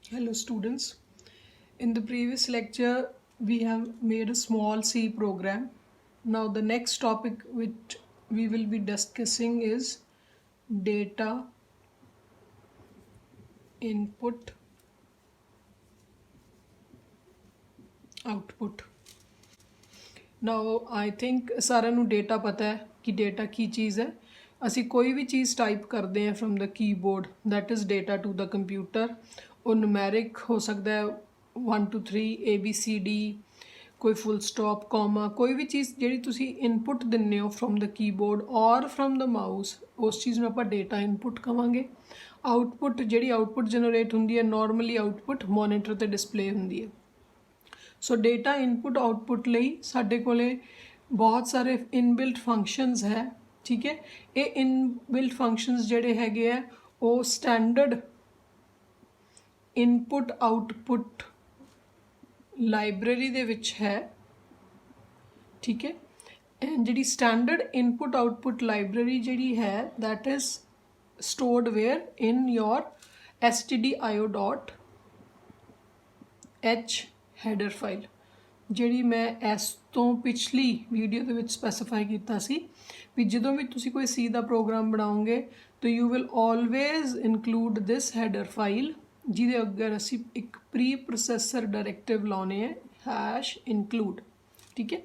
Hello students. In the previous lecture we have made a small C program. Now the next topic which we will be discussing is data input output. Now I think ਸਾਰਿਆਂ ਨੂੰ data ਪਤਾ ਹੈ ਕਿ data ਕੀ ਚੀਜ਼ ਹੈ। ਅਸੀਂ ਕੋਈ ਵੀ ਚੀਜ਼ ਟਾਈਪ ਕਰਦੇ ਹਾਂ from the keyboard that is data to the computer। ਉਹ numeric ਹੋ ਸਕਦਾ ਹੈ 1 2 3 ABCD, ਕੋਈ ਫੁੱਲ ਸਟਾਪ ਕੌਮਾ, ਕੋਈ ਵੀ ਚੀਜ਼ ਜਿਹੜੀ ਤੁਸੀਂ ਇਨਪੁਟ ਦਿੰਦੇ ਹੋ ਫਰਮ ਦ ਕੀਬੋਰਡ ਔਰ ਫਰਮ ਦ ਮਾਊਸ, ਉਸ ਚੀਜ਼ ਨੂੰ ਆਪਾਂ ਡੇਟਾ ਇਨਪੁਟ ਕਵਾਂਗੇ। ਆਊਟਪੁੱਟ ਜਿਹੜੀ ਆਊਟਪੁੱਟ ਜਨਰੇਟ ਹੁੰਦੀ ਹੈ ਨੋਰਮਲੀ ਆਊਟਪੁੱਟ ਮੋਨੀਟਰ ਤੇ ਡਿਸਪਲੇ ਹੁੰਦੀ ਹੈ। ਸੋ ਡੇਟਾ ਇਨਪੁਟ ਆਊਟਪੁੱਟ ਲਈ ਸਾਡੇ ਕੋਲੇ ਬਹੁਤ ਸਾਰੇ ਇਨਬਿਲਟ ਫੰਕਸ਼ਨਸ ਹੈ। ਠੀਕ ਹੈ, ਇਹ ਇਨਬਿਲਟ ਫੰਕਸ਼ਨਸ ਜਿਹੜੇ ਹੈਗੇ ਆ ਉਹ ਸਟੈਂਡਰਡ ਇਨਪੁਟ ਆਊਟਪੁੱਟ ਲਾइब्रेरी ਦੇ ਵਿੱਚ ਹੈ। ਠੀਕ ਹੈ, ਐਂਡ ਜਿਹੜੀ ਸਟੈਂਡਰਡ ਇਨਪੁਟ ਆਊਟਪੁੱਟ ਲਾइब्रेरी ਜਿਹੜੀ ਹੈ that is stored where in your stdio.h header file, ਜਿਹੜੀ ਮੈਂ ਇਸ ਤੋਂ ਪਿਛਲੀ ਵੀਡੀਓ ਦੇ ਵਿੱਚ ਸਪੈਸੀਫਾਈ ਕੀਤਾ ਸੀ ਵੀ ਜਦੋਂ ਵੀ ਤੁਸੀਂ ਕੋਈ ਸੀ ਦਾ ਪ੍ਰੋਗਰਾਮ ਬਣਾਓਗੇ ਤਾਂ you will always include this header file, ਜਿਹਦੇ ਅੱਗੇ ਅਸੀਂ ਇੱਕ ਪ੍ਰੀ ਪ੍ਰੋਸੈਸਰ ਡਾਇਰੈਕਟਿਵ ਲਾਉਣੇ ਹੈ #include। ਠੀਕ ਹੈ,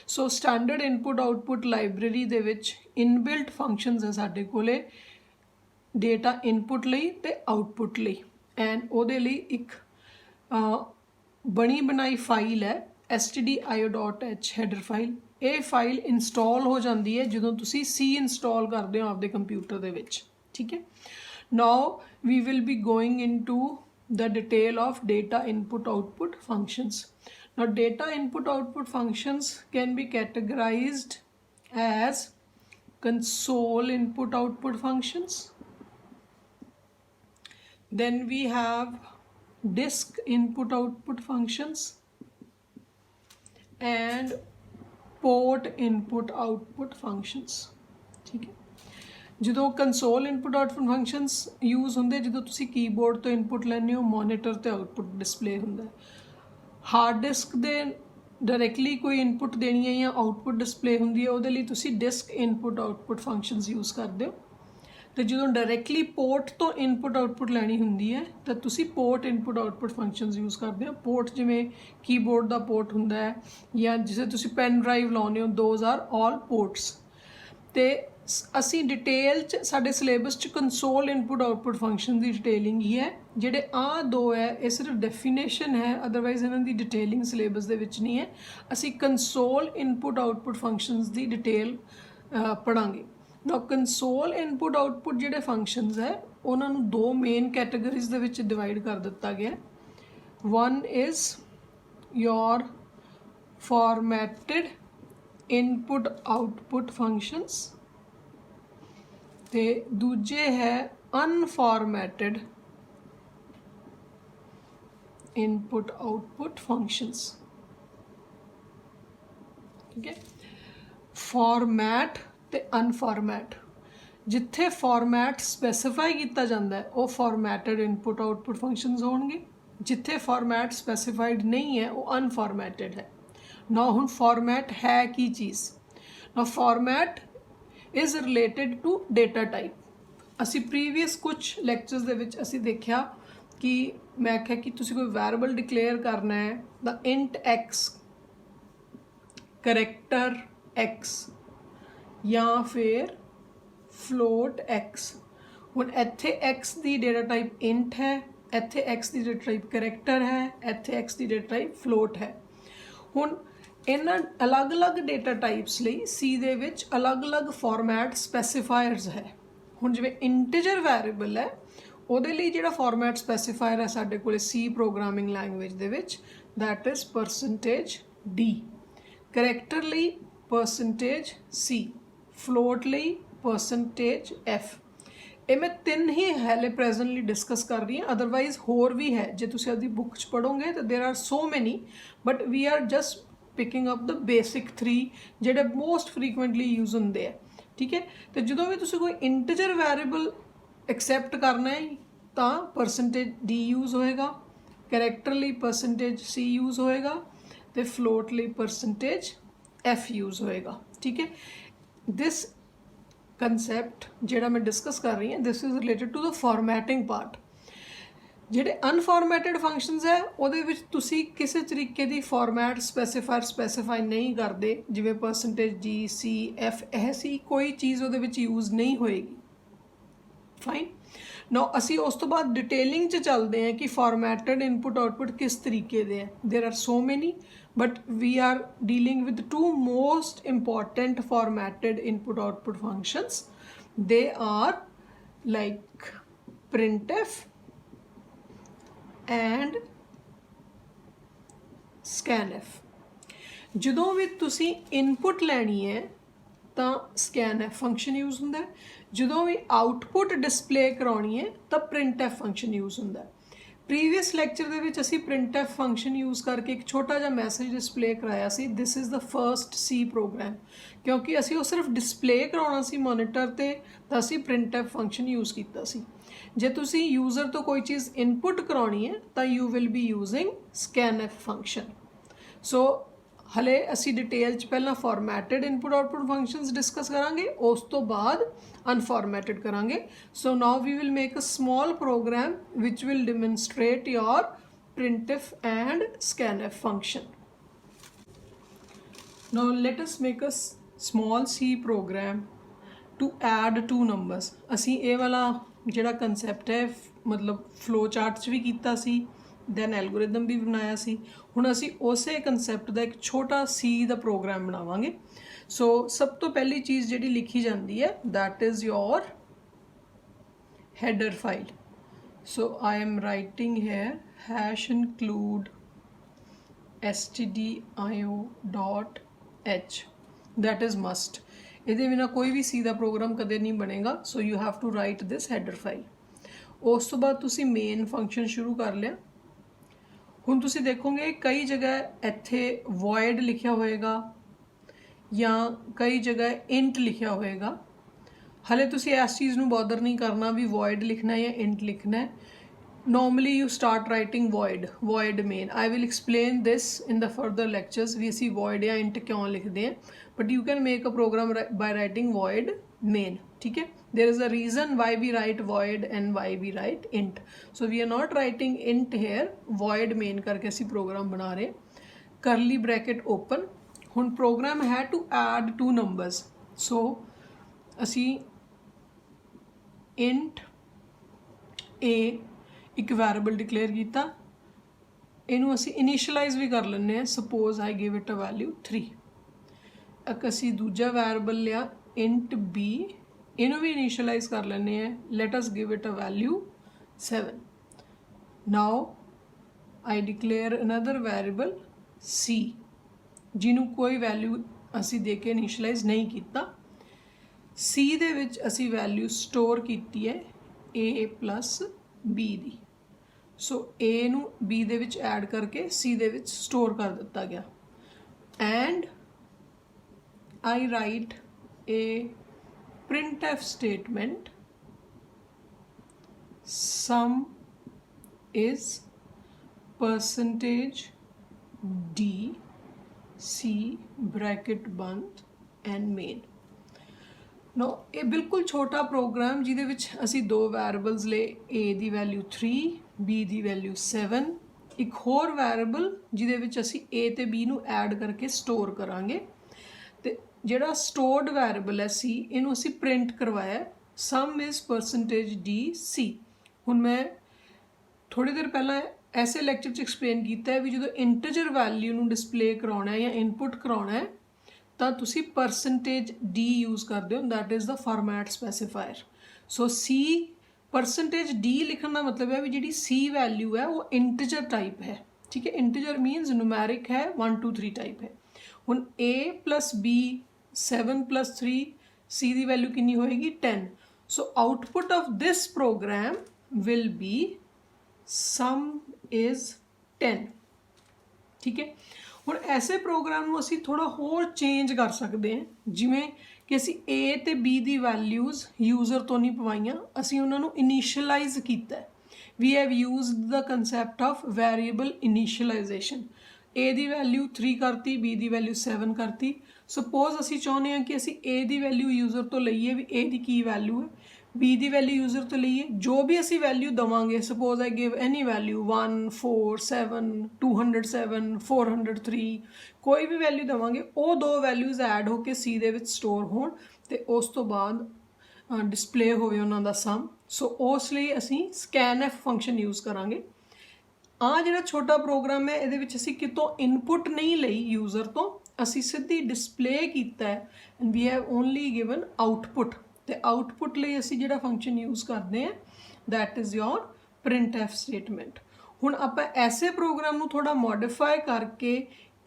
ਸੋ ਸਟੈਂਡਰਡ ਇਨਪੁਟ ਆਊਟਪੁੱਟ ਲਾइब्रेरी ਦੇ ਵਿੱਚ ਇਨਬਿਲਟ ਫੰਕਸ਼ਨਸ ਹੈ ਸਾਡੇ ਕੋਲੇ ਡੇਟਾ ਇਨਪੁਟ ਲਈ ਤੇ ਆਊਟਪੁੱਟ ਲਈ। ਐਂਡ ਉਹਦੇ ਲਈ ਇੱਕ ਬਣੀ ਬਣਾਈ ਫਾਈਲ ਹੈ stdio.h ਹੈਡਰ ਫਾਈਲ। ਇਹ ਫਾਈਲ ਇੰਸਟਾਲ ਹੋ ਜਾਂਦੀ ਹੈ ਜਦੋਂ ਤੁਸੀਂ ਸੀ ਇੰਸਟਾਲ ਕਰਦੇ ਹੋ ਆਪਦੇ ਕੰਪਿਊਟਰ ਦੇ ਵਿੱਚ। ਠੀਕ ਹੈ, ਨਾਓ we will be going into the detail of data input output functions. Now data input output functions can be categorized as console input output functions, then we have disk input output functions and port input output functions. ठीक है, ਜਦੋਂ console input output functions use ਹੁੰਦੇ ਜਦੋਂ ਤੁਸੀਂ keyboard ਤੋਂ input ਲੈਂਦੇ ਹੋ monitor ਤੇ ਆਊਟਪੁੱਟ ਡਿਸਪਲੇ ਹੁੰਦਾ। ਹਾਰਡ ਡਿਸਕ ਦੇ ਡਾਇਰੈਕਟਲੀ ਕੋਈ ਇਨਪੁੱਟ ਦੇਣੀ ਹੈ ਜਾਂ ਆਊਟਪੁੱਟ ਡਿਸਪਲੇ ਹੁੰਦੀ ਹੈ, ਉਹਦੇ ਲਈ ਤੁਸੀਂ disk input output functions use ਕਰਦੇ ਹੋ। ਤੇ ਜਦੋਂ ਡਾਇਰੈਕਟਲੀ ਪੋਰਟ ਤੋਂ ਇਨਪੁੱਟ ਆਊਟਪੁੱਟ ਲੈਣੀ ਹੁੰਦੀ ਹੈ ਤਾਂ ਤੁਸੀਂ port input output functions use ਕਰਦੇ ਹੋ। ਪੋਰਟ ਜਿਵੇਂ ਕੀਬੋਰਡ ਦਾ ਪੋਰਟ ਹੁੰਦਾ ਹੈ ਜਾਂ ਜਿਸੇ ਤੁਸੀਂ ਪੈਨ ਡਰਾਈਵ ਲਾਉਂਦੇ ਹੋ, ਦੋਜ਼ ਆਰ ਆਲ ਪੋਰਟਸ। ਤੇ ਅਸੀਂ ਡਿਟੇਲ 'ਚ ਸਾਡੇ ਸਿਲੇਬਸ 'ਚ ਕੰਸੋਲ ਇਨਪੁੱਟ ਆਊਟਪੁੱਟ ਫੰਕਸ਼ਨ ਦੀ ਡਿਟੇਲਿੰਗ ਹੀ ਹੈ। ਜਿਹੜੇ ਆਹ ਦੋ ਹੈ ਇਹ ਸਿਰਫ ਡੈਫੀਨੇਸ਼ਨ ਹੈ, ਅਦਰਵਾਈਜ਼ ਇਹਨਾਂ ਦੀ ਡਿਟੇਲਿੰਗ ਸਿਲੇਬਸ ਦੇ ਵਿੱਚ ਨਹੀਂ ਹੈ। ਅਸੀਂ ਕੰਸੋਲ ਇਨਪੁੱਟ ਆਊਟਪੁੱਟ ਫੰਕਸ਼ਨਸ ਦੀ ਡਿਟੇਲ ਪੜ੍ਹਾਂਗੇ। ਨਾ ਕੰਸੋਲ ਇਨਪੁੱਟ ਆਊਟਪੁੱਟ ਜਿਹੜੇ ਫੰਕਸ਼ਨਸ ਹੈ ਉਹਨਾਂ ਨੂੰ ਦੋ ਮੇਨ ਕੈਟਾਗਰੀਜ਼ ਦੇ ਵਿੱਚ ਡਿਵਾਈਡ ਕਰ ਦਿੱਤਾ ਗਿਆ। One is your formatted input output functions ਤੇ ਦੂਜੇ ਹੈ unformatted input output functions। ਠੀਕ ਹੈ, ਫਾਰਮੈਟ ਤੇ ਅਨਫਾਰਮੈਟ। ਜਿੱਥੇ ਫਾਰਮੈਟ ਸਪੈਸੀਫਾਈ ਕੀਤਾ ਜਾਂਦਾ ਹੈ ਉਹ ਫਾਰਮੈਟਡ ਇਨਪੁਟ ਆਊਟਪੁੱਟ ਫੰਕਸ਼ਨਸ ਹੋਣਗੇ, ਜਿੱਥੇ ਫਾਰਮੈਟ ਸਪੈਸੀਫਾਈਡ ਨਹੀਂ ਹੈ ਉਹ ਅਨਫਾਰਮੈਟਡ ਹੈ। ਨਾ ਹੁਣ ਫਾਰਮੈਟ ਹੈ ਕੀ ਚੀਜ਼? ਨਾ format is related to data type. ਅਸੀਂ ਪ੍ਰੀਵੀਅਸ ਕੁਛ ਲੈਕਚਰਸ ਦੇ ਵਿੱਚ ਅਸੀਂ ਦੇਖਿਆ ਕਿ ਮੈਂ ਆਖਿਆ ਕਿ ਤੁਸੀਂ ਕੋਈ ਵੈਰੀਏਬਲ ਡਿਕਲੇਅਰ ਕਰਨਾ ਹੈ ਦਾ ਇੰਟ x, ਕਰੈਕਟਰ x ਜਾਂ ਫਿਰ ਫਲੋਟ x। ਹੁਣ ਇੱਥੇ x ਦੀ ਡੇਟਾ ਟਾਈਪ ਇੰਟ ਹੈ, ਇੱਥੇ x ਦੀ ਡੇਟਾ ਟਾਈਪ ਕਰੈਕਟਰ ਹੈ, ਇੱਥੇ x ਦੀ ਡੇਟਾ ਟਾਈਪ ਫਲੋਟ ਹੈ। ਹੁਣ ਇਹਨਾਂ ਅਲੱਗ-ਅਲੱਗ ਡੇਟਾ ਟਾਈਪਸ ਲਈ ਸੀ ਦੇ ਵਿੱਚ ਅਲੱਗ-ਅਲੱਗ ਫਾਰਮੈਟ ਸਪੈਸੀਫਾਇਰਸ ਹੈ। ਹੁਣ ਜਿਵੇਂ ਇੰਟੀਜਰ ਵੈਰੀਏਬਲ ਹੈ ਉਹਦੇ ਲਈ ਜਿਹੜਾ ਫਾਰਮੈਟ ਸਪੈਸੀਫਾਇਰ ਹੈ ਸਾਡੇ ਕੋਲ ਸੀ ਪ੍ਰੋਗਰਾਮਿੰਗ ਲੈਂਗੁਏਜ ਦੇ ਵਿੱਚ that is %d, ਕਰੈਕਟਰ ਲਈ %c, ਫਲੋਟ ਲਈ %f। ਇਹ ਮੈਂ ਤਿੰਨ ਹੀ ਹਾਲੇ ਪ੍ਰੈਜ਼ੈਂਟਲੀ ਡਿਸਕਸ ਕਰ ਰਹੀ ਹਾਂ, ਅਦਰਵਾਈਜ਼ ਹੋਰ ਵੀ ਹੈ। ਜੇ ਤੁਸੀਂ ਆਪਦੀ ਬੁੱਕ 'ਚ ਪੜ੍ਹੋਗੇ ਤਾਂ ਦੇਰ are so many, but we are just picking up the basic 3 ਜਿਹੜੇ ਮੋਸਟ ਫਰੀਕੁਐਂਟਲੀ ਯੂਜ਼ ਹੁੰਦੇ ਆ। ਠੀਕ ਹੈ, ਤੇ ਜਦੋਂ ਵੀ ਤੁਸੀਂ ਕੋਈ ਇੰਟੀਜਰ ਵੈਰੀਏਬਲ ਐਕਸੈਪਟ ਕਰਨਾ ਹੈ ਤਾਂ %d ਯੂਜ਼ ਹੋਏਗਾ, ਕਰੈਕਟਰ ਲਈ %c ਯੂਜ਼ ਹੋਏਗਾ ਤੇ ਫਲੋਟ ਲਈ %f ਯੂਜ਼ ਹੋਏਗਾ। ਠੀਕ ਹੈ, ਦਿਸ ਕੰਸੈਪਟ ਜਿਹੜਾ ਮੈਂ ਡਿਸਕਸ ਕਰ ਰਹੀ ਹਾਂ, this is related to the formatting part. ਜਿਹੜੇ ਅਨਫਾਰਮੈਟਿਡ ਫੰਕਸ਼ਨਸ ਹੈ ਉਹਦੇ ਵਿੱਚ ਤੁਸੀਂ ਕਿਸੇ ਤਰੀਕੇ ਦੀ ਫਾਰਮੈਟ ਸਪੈਸੀਫਾਈ ਨਹੀਂ ਕਰਦੇ, ਜਿਵੇਂ %g c f ਐਸੀ ਕੋਈ ਚੀਜ਼ ਉਹਦੇ ਵਿੱਚ ਯੂਜ਼ ਨਹੀਂ ਹੋਏਗੀ। ਫਾਈਨ। ਨਾ ਅਸੀਂ ਉਸ ਤੋਂ ਬਾਅਦ ਡਿਟੇਲਿੰਗ 'ਚ ਚੱਲਦੇ ਹਾਂ ਕਿ ਫਾਰਮੈਟਡ ਇਨਪੁਟ ਆਊਟਪੁੱਟ ਕਿਸ ਤਰੀਕੇ ਦੇ ਹੈ। ਦੇਰ are so many, but we are dealing with 2 most important formatted input output functions. They are like printf and scanf। ਜਦੋਂ ਵੀ ਤੁਸੀਂ ਇਨਪੁਟ ਲੈਣੀ ਹੈ ਤਾਂ scanf ਫੰਕਸ਼ਨ ਯੂਜ਼ ਹੁੰਦਾ ਹੈ, ਜਦੋਂ ਵੀ ਆਊਟਪੁੱਟ ਡਿਸਪਲੇ ਕਰਾਉਣੀ ਹੈ ਤਾਂ printf ਫੰਕਸ਼ਨ ਯੂਜ਼ ਹੁੰਦਾ ਹੈ। ਪ੍ਰੀਵੀਅਸ ਲੈਕਚਰ ਦੇ ਵਿੱਚ ਅਸੀਂ printf ਫੰਕਸ਼ਨ ਯੂਜ਼ ਕਰਕੇ ਇੱਕ ਛੋਟਾ ਜਿਹਾ ਮੈਸੇਜ ਡਿਸਪਲੇ ਕਰਾਇਆ ਸੀ, this is the first C program. ਕਿਉਂਕਿ ਅਸੀਂ ਉਹ ਸਿਰਫ ਡਿਸਪਲੇ ਕਰਾਉਣਾ ਸੀ ਮੋਨੀਟਰ ਤੇ, ਤਾਂ ਅਸੀਂ printf ਫੰਕਸ਼ਨ ਯੂਜ਼ ਕੀਤਾ ਸੀ। ਜੇ ਤੁਸੀਂ ਯੂਜ਼ਰ ਤੋਂ ਕੋਈ ਚੀਜ਼ ਇਨਪੁਟ ਕਰਾਉਣੀ ਹੈ ਤਾਂ you will be using scanf function. So ਹਲੇ ਅਸੀਂ ਡਿਟੇਲ 'ਚ ਪਹਿਲਾਂ formatted input output functions discuss ਕਰਾਂਗੇ, ਉਸ ਤੋਂ ਬਾਅਦ ਅਨਫਾਰਮੈਟਡ ਕਰਾਂਗੇ। So now we will make a small program which will demonstrate your printf and scanf function। Now let us make a small C program to add 2 numbers। ਅਸੀਂ ਇਹ ਵਾਲਾ ਜਿਹੜਾ concept ਹੈ ਮਤਲਬ ਫਲੋ ਚਾਰਟ 'ਚ ਵੀ ਕੀਤਾ ਸੀ, then algorithm ਵੀ ਬਣਾਇਆ ਸੀ। ਹੁਣ ਅਸੀਂ ਉਸੇ ਕੰਸੈਪਟ ਦਾ ਇੱਕ ਛੋਟਾ C ਦਾ ਪ੍ਰੋਗਰਾਮ ਬਣਾਵਾਂਗੇ। ਸੋ ਸਭ ਤੋਂ ਪਹਿਲੀ ਚੀਜ਼ ਜਿਹੜੀ ਲਿਖੀ ਜਾਂਦੀ ਹੈ that is your header file. So I am writing here #include stdio.h, that is must। ਇਹਦੇ ਬਿਨਾ ਕੋਈ ਵੀ C ਦਾ ਪ੍ਰੋਗਰਾਮ ਕਦੇ ਨਹੀਂ ਬਣੇਗਾ। So you have to write this header file. ਉਸ ਤੋਂ ਬਾਅਦ ਤੁਸੀਂ ਮੇਨ ਫੰਕਸ਼ਨ ਸ਼ੁਰੂ ਕਰ ਲਿਆ। ਹੁਣ ਤੁਸੀਂ ਦੇਖੋਗੇ ਕਈ ਜਗ੍ਹਾ ਇੱਥੇ void ਲਿਖਿਆ ਹੋਏਗਾ ਜਾਂ ਕਈ ਜਗ੍ਹਾ int ਲਿਖਿਆ ਹੋਏਗਾ। ਹਲੇ ਤੁਸੀਂ ਇਸ ਚੀਜ਼ ਨੂੰ ਬੋਦਰ ਨਹੀਂ ਕਰਨਾ ਵੀ void ਲਿਖਣਾ ਹੈ ਜਾਂ int ਲਿਖਣਾ ਹੈ। normally you start writing void main। I will explain this in the further lectures ਵੀ ਅਸੀਂ void ਜਾਂ int ਕਿਉਂ ਲਿਖਦੇ ਹਾਂ, but you can make a program by writing void main। ਠੀਕ ਹੈ, there is a reason why we write void and why we write int। so we are not writing int here, void main ਕਰਕੇ ਅਸੀਂ programme ਬਣਾ ਰਹੇ। curly bracket open। ਹੁਣ programme ਹੈ to add 2 numbers। so ਅਸੀਂ int a ਇੱਕ variable declare ਕੀਤਾ, ਇਹਨੂੰ ਅਸੀਂ ਇਨੀਸ਼ੀਅਲਾਈਜ਼ ਵੀ ਕਰ ਲੈਂਦੇ ਹਾਂ। Suppose I give it a value 3। ਇੱਕ ਅਸੀਂ ਦੂਜਾ ਵੈਰੀਏਬਲ ਲਿਆ int b, ਇਹਨੂੰ ਵੀ ਇਨੀਸ਼ੀਅਲਾਈਜ਼ ਕਰ ਲੈਂਦੇ ਹਾਂ। Let us give it a value 7। Now I declare another variable c, ਜਿਹਨੂੰ ਕੋਈ ਵੈਲਿਊ ਅਸੀਂ ਦੇ ਕੇ ਇਨੀਸ਼ੀਅਲਾਈਜ਼ ਨਹੀਂ ਕੀਤਾ। c ਦੇ ਵਿੱਚ ਅਸੀਂ ਵੈਲਿਊ ਸਟੋਰ ਕੀਤੀ ਹੈ a + b the. So a ਨੂੰ b ਦੇ ਵਿੱਚ ਐਡ ਕਰਕੇ c ਦੇ ਵਿੱਚ ਸਟੋਰ ਕਰ ਦਿੱਤਾ ਗਿਆ। And I right a printf statement sum is %d c bracket ਬੰਦ and main। ਨੋ ਇਹ ਬਿਲਕੁਲ ਛੋਟਾ ਪ੍ਰੋਗਰਾਮ ਜਿਹਦੇ ਵਿੱਚ ਅਸੀਂ 2 ਵੈਰੀਏਬਲਸ ਲਏ, a the value 3 b the value 7, ਇੱਕ ਹੋਰ ਵੈਰੀਏਬਲ ਜਿਹਦੇ ਵਿੱਚ ਅਸੀਂ a ਤੇ b ਨੂੰ ਐਡ ਕਰਕੇ ਸਟੋਰ ਕਰਾਂਗੇ। ਤੇ ਜਿਹੜਾ ਸਟੋਰਡ ਵੈਰੀਏਬਲ ਹੈ c, ਇਹਨੂੰ ਅਸੀਂ ਪ੍ਰਿੰਟ ਕਰਵਾਇਆ sum is %d c। ਹੁਣ ਮੈਂ ਥੋੜੀ ਦੇਰ ਪਹਿਲਾਂ ਐਸੇ ਲੈਕਚਰ 'ਚ ਐਕਸਪਲੇਨ ਕੀਤਾ ਹੈ ਵੀ ਜਦੋਂ ਇੰਟੀਜਰ ਵੈਲਿਊ ਨੂੰ ਡਿਸਪਲੇ ਕਰਾਉਣਾ ਹੈ ਜਾਂ ਇਨਪੁੱਟ ਕਰਾਉਣਾ ਹੈ ਤਾਂ ਤੁਸੀਂ %d ਯੂਜ਼ ਕਰਦੇ ਹੋ, that is the format specifier. So c %d ਲਿਖਣ ਦਾ ਮਤਲਬ ਹੈ ਵੀ ਜਿਹੜੀ c ਵੈਲਿਊ ਹੈ ਉਹ ਇੰਟੀਜਰ ਟਾਈਪ ਹੈ। ਠੀਕ ਹੈ, ਇੰਟੀਜਰ ਮੀਨਸ ਨੂਮੈਰਿਕ ਹੈ, 1 2 3 ਟਾਈਪ ਹੈ। ਹੁਣ a + b 7 + 3 c ਦੀ ਵੈਲਿਊ ਕਿੰਨੀ ਹੋਏਗੀ 10। So output of this program will be sum is 10। ਠੀਕ ਹੈ, ਹੁਣ ਐਸੇ ਪ੍ਰੋਗਰਾਮ ਨੂੰ ਅਸੀਂ ਥੋੜਾ ਹੋਰ ਚੇਂਜ ਕਰ ਸਕਦੇ ਹਾਂ, ਜਿਵੇਂ ਕਿ ਅਸੀਂ a ਤੇ b ਦੀ ਵੈਲਿਊਜ਼ ਯੂਜ਼ਰ ਤੋਂ ਨਹੀਂ ਪਵਾਈਆਂ, ਅਸੀਂ ਉਹਨਾਂ ਨੂੰ ਇਨੀਸ਼ੀਅਲਾਈਜ਼ ਕੀਤਾ। We have used the concept of variable initialization. A दी वैल्यू 3 करती, बी दी वैल्यू 7 करती। सपोज असी चाहते हैं कि असी ए दी वैल्यू यूजर तो लईए भी ए दी की वैल्यू है, बी दी वैल्यू यूजर तो लईए, जो भी असी वैल्यू देवांगे, suppose I give any value 1 4 7 207 403, कोई भी वैल्यू देवांगे, वो दो वैल्यूज़ ऐड होकर सी दे विच स्टोर होण ते उस तो बाद डिस्पले होवे उन्हां दा सम। सो उस लिए असी स्कैनएफ फंक्शन यूज़ करांगे। आ जिहड़ा छोटा प्रोग्राम है इहदे विच असी कितों इनपुट नहीं लई यूजर तो, असी सीधी डिस्पले कीता है and we have only given output. तो आउटपुट लिए असी जिहड़ा फंक्शन यूज़ करते हैं that is your print f statement. हुण आपां ऐसे प्रोग्राम नूं थोड़ा मॉडिफाई करके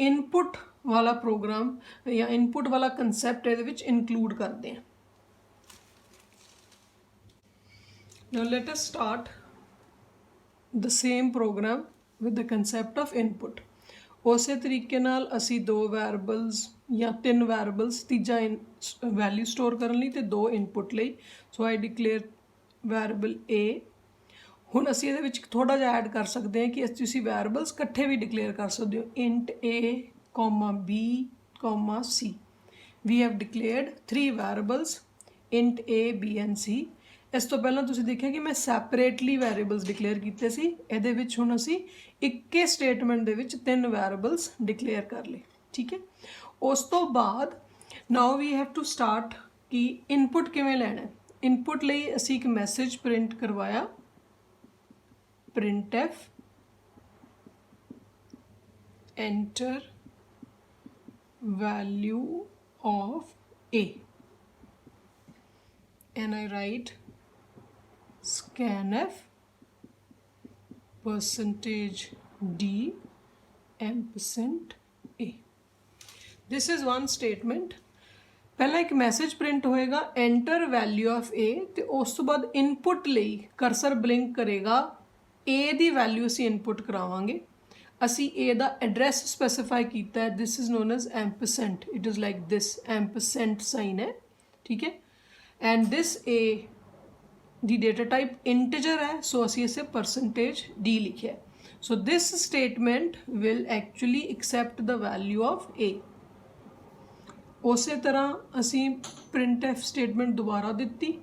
इनपुट वाला प्रोग्राम या इनपुट वाला कंसैप्ट इहदे विच इंक्लूड करते हैं। Now let us start the same program with the concept of input। उस तरीके नाल असी दो वेरिएबल्स या 3 वेरिएबल्स, तीजा वैल्यू स्टोर करने लई ते 2 इनपुट लई। सो आई डिक्लेयर वेरिएबल ए। हुण असी इहदे विच थोड़ा जिहा ऐड कर सकते हैं कि तुसीं वेरिएबल्स इकट्ठे भी डिक्लेयर कर सकते हो, int a comma b comma c. We have declared 3 variables int a b and c. इस तो पहला तुसीं देखिया कि मैं सैपरेटली वेरिएबल्स डिक्लेयर कीते सी, इहदे विच हुण असीं इक्के स्टेटमेंट दे विच 3 वेरिएबल्स डिक्लेयर कर लए। ठीक है, उस तो बाद now we have to start कि इनपुट किवें लैणा है। इनपुट लई असीं एक मैसेज प्रिंट करवाया, print f enter value of a and I write scanf %d %a। This is one statement। पहला एक मैसेज प्रिंट होएगा एंटर वैल्यू ऑफ ए, तो उस तो बाद इनपुट लई करसर ब्लिंक करेगा, ए दी वैल्यू असी इनपुट करावांगे। असी ए दा एड्रैस स्पेसिफाई कीता है, this is known as ampersand, it is like this ampersand sign है। ठीक है, and this a the data type integer है, सो असी इसे %d लिखे। So this statement will actually accept the value of a. उस तरह असी प्रिंट एफ स्टेटमेंट दोबारा दिती।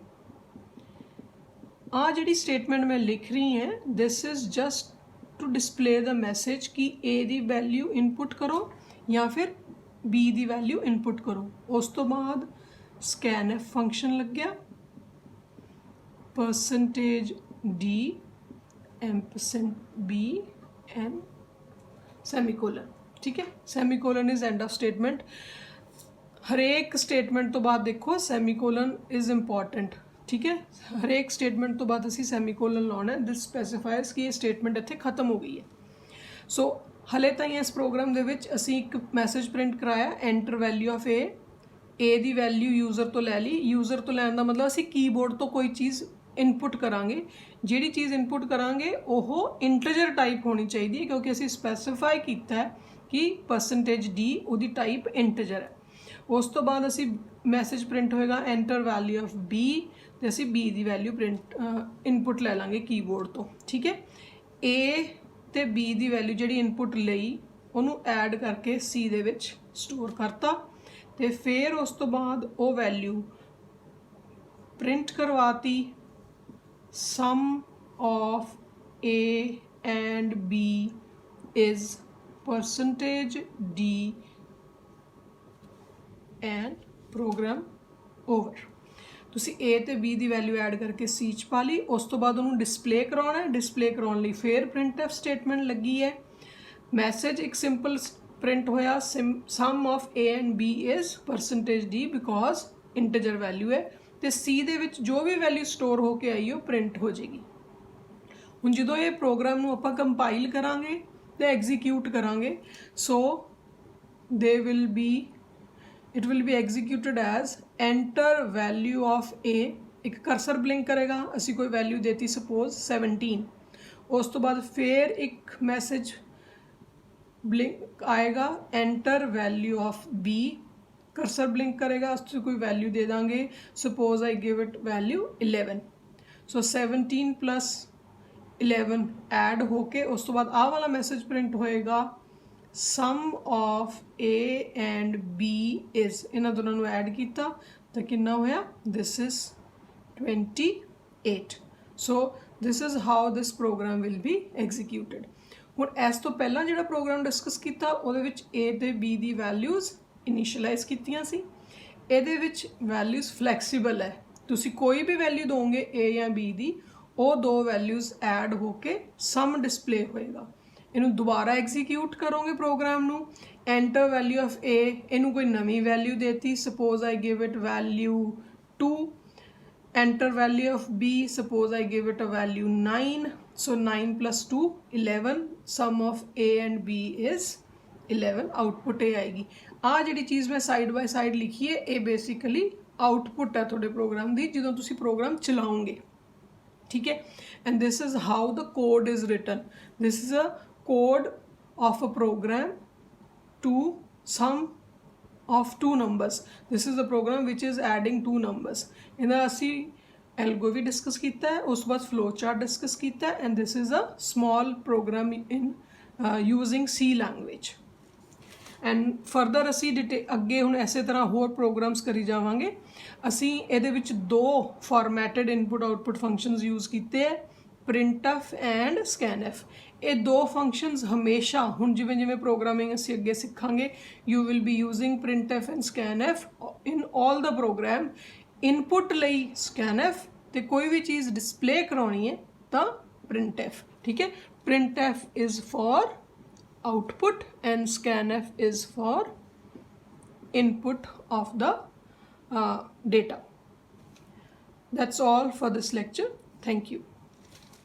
आ जिहड़ी स्टेटमेंट मैं लिख रही हैं, this is just to display the message कि ए दी वैल्यू इनपुट करो या फिर बी दी वैल्यू इनपुट करो। उस तो बाद स्कैनएफ फंक्शन लग गया, %d %b एंड सेमीकोलन। ठीक है, semicolon is end of statement. हरेक स्टेटमेंट तो बाद देखो सेमीकोलन इज इंपॉर्टेंट। ठीक है, हरेक स्टेटमेंट तो बाद असी सेमीकोलन लाना है, दिस स्पेसिफाइज कि ये स्टेटमेंट इत्थे खत्म हो गई है। सो हले ताईं इस प्रोग्राम दे विच असी एक मैसेज प्रिंट कराया एंटर वैल्यू ऑफ ए दी वैल्यू यूजर तो लै ली। यूजर तो लैन का मतलब असी कीबोर्ड तो कोई चीज़ इनपुट करांगे, जिहड़ी चीज़ इनपुट करांगे ओह इंटीजर टाइप होनी चाहिए, क्योंकि असी स्पेसिफाई किया है कि %d उहदी टाइप इंटीजर है। उस तो बाद असी मैसेज प्रिंट होएगा एंटर वैल्यू ऑफ बी, तो असी be the value print input लै लांगे कीबोर्ड तो। ठीक है, ए ते बी दी वैल्यू जिहड़ी इनपुट लई उहनूं ऐड करके सी दे विच स्टोर करता, तो फिर उस तो बाद वो वैल्यू प्रिंट करवाती sum of a and b is %d and program over. तुसी ए ते बी दी वैल्यू ऐड करके सी च पा ली। उस तो बाद उन्होंने डिस्पले कराना है, डिस्पले कराने लई फिर प्रिंट एफ स्टेटमेंट लगी है। मैसेज एक सिंपल प्रिंट होया sum of a and b is %d because integer value है, तो सी दे विच जो भी वैल्यू स्टोर होके आई हो प्रिंट हो जाएगी। हुण जदों ये प्रोग्राम नूं आपां कंपाइल करांगे ते एग्जीक्यूट करांगे, so they will be it will be executed as enter value of a. एक करसर ब्लिंक करेगा, असी कोई वैल्यू देती सपोज 17। उस तो बाद फिर एक मैसेज ब्लिंक आएगा enter value of b, cursor blink करेगा, उससे कोई वैल्यू दे देंगे, suppose I give it value 11। So 17 + 11 add ਹੋ ਕੇ ਉਸ ਤੋਂ ਬਾਅਦ ਆਹ ਵਾਲਾ ਮੈਸੇਜ ਪ੍ਰਿੰਟ ਹੋਏਗਾ sum of A and B is, ਇਹਨਾਂ ਦੋਨਾਂ ਨੂੰ ਐਡ ਕੀਤਾ ਤਾਂ ਕਿੰਨਾ ਹੋਇਆ, this is 28. So this is how this program will be executed. ਹੁਣ ਇਸ ਤੋਂ ਪਹਿਲਾਂ ਜਿਹੜਾ ਪ੍ਰੋਗਰਾਮ ਡਿਸਕਸ ਕੀਤਾ ਉਹਦੇ ਵਿੱਚ A ਤੇ B ਦੀ ਵੈਲਿਊਜ਼ ਇਨੀਸ਼ੀਅਲਾਈਜ਼ ਕੀਤੀਆਂ ਸੀ। ਇਹਦੇ ਵਿੱਚ ਵੈਲਿਊਜ਼ ਫਲੈਕਸੀਬਲ ਹੈ, ਤੁਸੀਂ ਕੋਈ ਵੀ ਵੈਲਿਊ ਦੋਗੇ A ਜਾਂ B ਦੀ, ਉਹ ਦੋ ਵੈਲਿਊਜ਼ ਐਡ ਹੋ ਕੇ ਸਮ ਡਿਸਪਲੇ ਹੋਏਗਾ। ਇਹਨੂੰ ਦੁਬਾਰਾ ਐਗਜ਼ੀਕਿਊਟ ਕਰੋਗੇ ਪ੍ਰੋਗਰਾਮ ਨੂੰ, ਐਂਟਰ ਵੈਲਿਊ ਆਫ A, ਇਹਨੂੰ ਕੋਈ ਨਵੀਂ ਵੈਲਿਊ ਦੇਤੀ, suppose I give it value 2, enter value of B, suppose I give it a value 9, so 9 plus 2 11, sum of A and B is 11, output A आएगी। आ जिहड़ी चीज़ मैं side by side लिखी है ये बेसिकली आउटपुट है थोड़े programme दी जो तुसी प्रोग्राम चलाओगे, ठीक है। And this is how the code is written, this is a code of a program to sum of two numbers, this is the program which is adding two numbers। ਇਹਦਾ ਅਸੀਂ ਐਲਗੋ ਵੀ discuss ਕੀਤਾ ਹੈ, ਉਸ ਤੋਂ ਬਾਅਦ ਫਲੋ ਚਾਰਟ ਡਿਸਕਸ ਕੀਤਾ ਹੈ, and this is a small program in using C language. And further ਅਸੀਂ ਅੱਗੇ ਹੁਣ ਇਸੇ ਤਰ੍ਹਾਂ ਹੋਰ ਪ੍ਰੋਗਰਾਮਸ ਕਰੀ ਜਾਵਾਂਗੇ। ਅਸੀਂ ਇਹਦੇ ਵਿੱਚ ਦੋ ਫਾਰਮੈਟਡ ਇਨਪੁਟ ਆਊਟਪੁੱਟ ਫੰਕਸ਼ਨਸ ਯੂਜ਼ ਕੀਤੇ ਹੈ, printf ਐਂਡ scanf। ਇਹ ਦੋ ਫੰਕਸ਼ਨਸ ਹਮੇਸ਼ਾ ਹੁਣ ਜਿਵੇਂ ਜਿਵੇਂ ਪ੍ਰੋਗਰਾਮਿੰਗ ਅਸੀਂ ਅੱਗੇ ਸਿੱਖਾਂਗੇ, you will be using printf and scanf in all the program. Input ਲਈ scanf ਤੇ ਕੋਈ ਵੀ ਚੀਜ਼ ਡਿਸਪਲੇ ਕਰਾਉਣੀ ਹੈ ਤਾਂ printf, ਠੀਕ ਹੈ। printf is for output and scanf is for input of the data। That's all for this lecture. Thank you.